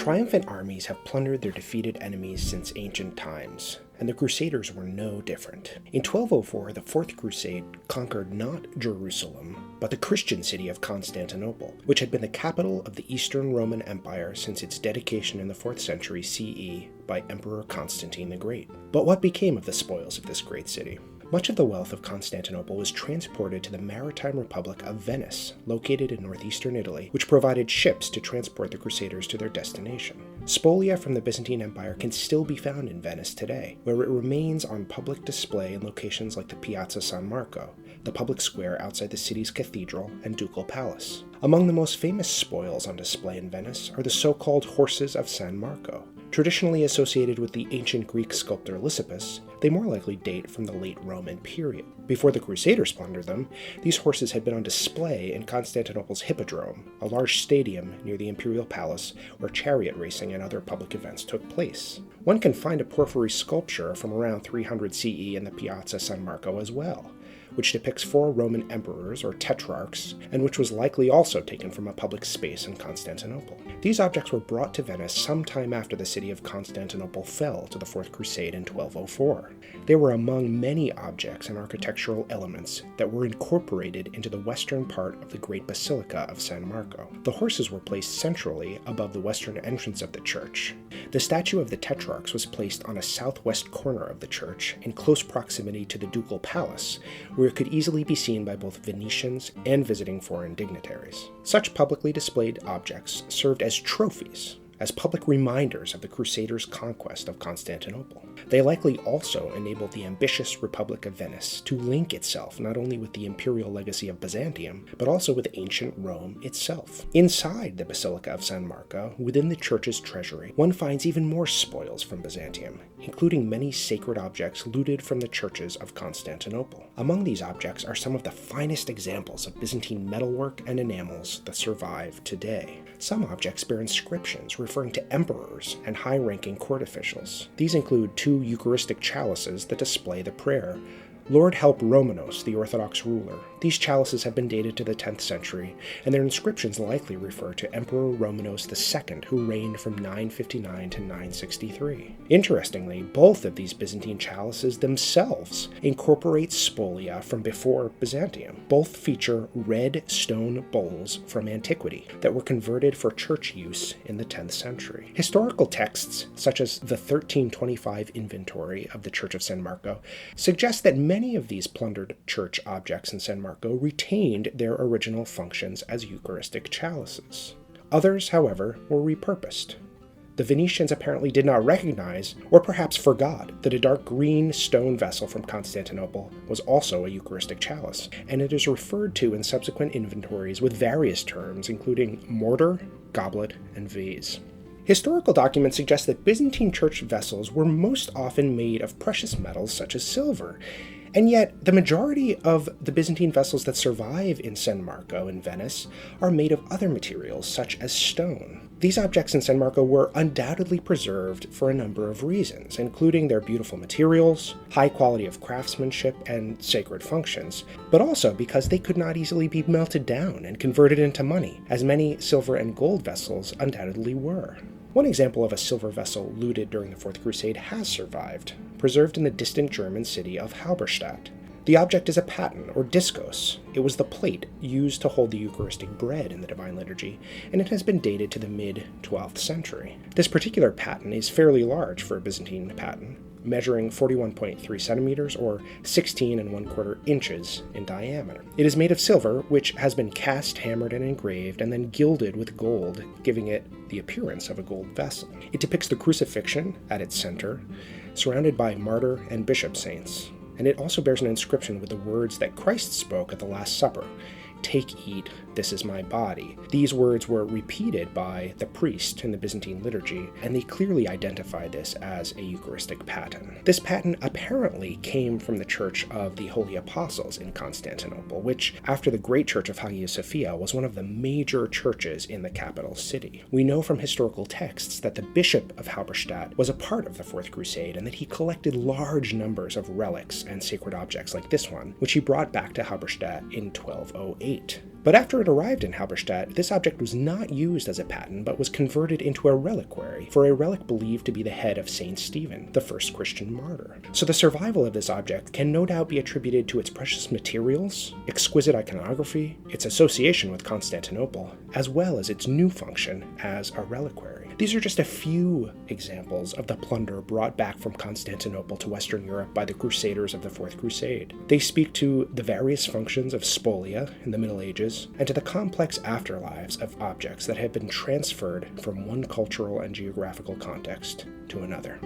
Triumphant armies have plundered their defeated enemies since ancient times, and the Crusaders were no different. In 1204, the Fourth Crusade conquered not Jerusalem, but the Christian city of Constantinople, which had been the capital of the Eastern Roman Empire since its dedication in the 4th century CE by Emperor Constantine the Great. But what became of the spoils of this great city? Much of the wealth of Constantinople was transported to the maritime republic of Venice, located in northeastern Italy, which provided ships to transport the Crusaders to their destination. Spolia from the Byzantine Empire can still be found in Venice today, where it remains on public display in locations like the Piazza San Marco, the public square outside the city's cathedral and ducal palace. Among the most famous spoils on display in Venice are the so-called horses of San Marco. Traditionally associated with the ancient Greek sculptor Lysippus, they more likely date from the late Roman period. Before the Crusaders plundered them, these horses had been on display in Constantinople's Hippodrome, a large stadium near the imperial palace where chariot racing and other public events took place. One can find a porphyry sculpture from around 300 CE in the Piazza San Marco as well, which depicts 4 Roman emperors or tetrarchs, and which was likely also taken from a public space in Constantinople. These objects were brought to Venice sometime after the city of Constantinople fell to the Fourth Crusade in 1204. They were among many objects and architectural elements that were incorporated into the western part of the Great Basilica of San Marco. The horses were placed centrally above the western entrance of the church. The statue of the tetrarchs was placed on a southwest corner of the church, in close proximity to the ducal palace, where it could easily be seen by both Venetians and visiting foreign dignitaries. Such publicly displayed objects served as trophies, as public reminders of the Crusaders' conquest of Constantinople. They likely also enabled the ambitious Republic of Venice to link itself not only with the imperial legacy of Byzantium, but also with ancient Rome itself. Inside the Basilica of San Marco, within the church's treasury, one finds even more spoils from Byzantium, including many sacred objects looted from the churches of Constantinople. Among these objects are some of the finest examples of Byzantine metalwork and enamels that survive today. Some objects bear inscriptions referring to emperors and high-ranking court officials. These include 2 Eucharistic chalices that display the prayer, "Lord help Romanos, the Orthodox ruler." These chalices have been dated to the 10th century, and their inscriptions likely refer to Emperor Romanos II, who reigned from 959 to 963. Interestingly, both of these Byzantine chalices themselves incorporate spolia from before Byzantium. Both feature red stone bowls from antiquity that were converted for church use in the 10th century. Historical texts, such as the 1325 inventory of the Church of San Marco, suggest that many of these plundered church objects in San Marco retained their original functions as Eucharistic chalices. Others, however, were repurposed. The Venetians apparently did not recognize, or perhaps forgot, that a dark green stone vessel from Constantinople was also a Eucharistic chalice, and it is referred to in subsequent inventories with various terms, including mortar, goblet, and vase. Historical documents suggest that Byzantine church vessels were most often made of precious metals such as silver, and yet the majority of the Byzantine vessels that survive in San Marco in Venice are made of other materials such as stone. These objects in San Marco were undoubtedly preserved for a number of reasons, including their beautiful materials, high quality of craftsmanship, and sacred functions, but also because they could not easily be melted down and converted into money, as many silver and gold vessels undoubtedly were. One example of a silver vessel looted during the Fourth Crusade has survived, preserved in the distant German city of Halberstadt. The object is a paten, or diskos. It was the plate used to hold the Eucharistic bread in the Divine Liturgy, and it has been dated to the mid-12th century. This particular paten is fairly large for a Byzantine paten, measuring 41.3 centimeters or 16 1/4 inches in diameter. It is made of silver, which has been cast, hammered, and engraved, and then gilded with gold, giving it the appearance of a gold vessel. It depicts the crucifixion at its center, surrounded by martyr and bishop saints, and it also bears an inscription with the words that Christ spoke at the Last Supper: "Take, eat, this is my body." These words were repeated by the priest in the Byzantine liturgy, and they clearly identify this as a Eucharistic paten. This paten apparently came from the Church of the Holy Apostles in Constantinople, which, after the great church of Hagia Sophia, was one of the major churches in the capital city. We know from historical texts that the bishop of Halberstadt was a part of the Fourth Crusade, and that he collected large numbers of relics and sacred objects like this one, which he brought back to Halberstadt in 1208. 8. But after it arrived in Halberstadt, this object was not used as a paten, but was converted into a reliquary, for a relic believed to be the head of Saint Stephen, the first Christian martyr. So the survival of this object can no doubt be attributed to its precious materials, exquisite iconography, its association with Constantinople, as well as its new function as a reliquary. These are just a few examples of the plunder brought back from Constantinople to Western Europe by the Crusaders of the Fourth Crusade. They speak to the various functions of spolia in the Middle Ages, and to the complex afterlives of objects that have been transferred from one cultural and geographical context to another.